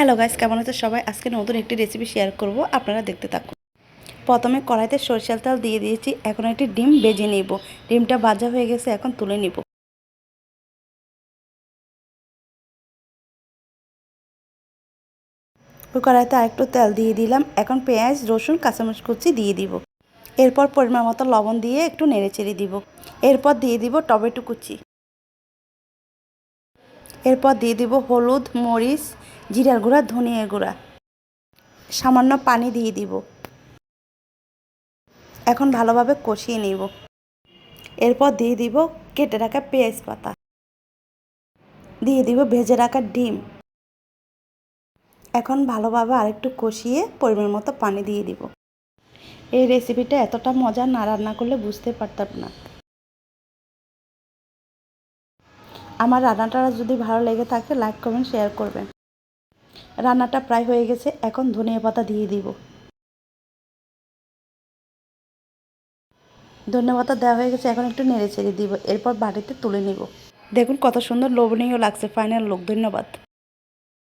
Hello guys, কেমন আছে সবাই? আজকে নতুন একটি রেসিপি শেয়ার করব, আপনারা দেখতে থাকুন। প্রথমে কড়াইতে সরিষার তেল দিয়ে দিয়েছি। এখন একটি ডিম ভেজে নেব। ডিমটা ভাজা হয়ে গেছে, এখন তুলে নিব। ওই কড়াইতে আরেকটু তেল দিয়ে দিলাম। এখন পেঁয়াজ, রসুন, কাঁচামরিচ কুচি দিয়ে দিব। এরপর পরিমাণ মতো লবণ দিয়ে একটু নেড়েচেড়ে দিব। এরপর দিয়ে দিব টমেটো কুচি। এরপর দিয়ে দিব হলুদ, মরিচ, জিরার গুঁড়া, ধনিয়ার গুঁড়া, সামান্য পানি দিয়ে দিব। এখন ভালোভাবে কষিয়ে নেব। এরপর দিয়ে দিব কেটে রাখা পেঁয়াজ পাতা, দিয়ে দিব ভেজে রাখা ডিম। এখন ভালোভাবে আরেকটু কষিয়ে পরিমাণ মতো পানি দিয়ে দিব। এই রেসিপিটা এতটা মজা, না রান্না করলে বুঝতে পারতাম না। আমার রান্নাটা যদি ভালো লেগে থাকে লাইক কমেন্ট শেয়ার করবেন। রান্নাটা প্রায় হয়ে গেছে, এখন ধনিয়া পাতা দিয়ে দিব। ধনিয়া পাতা দেওয়া হয়ে গেছে, এখন একটু নেড়ে চেড়ে দিব। এরপর বাটিতে তুলে নিব। দেখুন কত সুন্দর লোভনীয় লাগছে ফাইনাল লুক। ধন্যবাদ।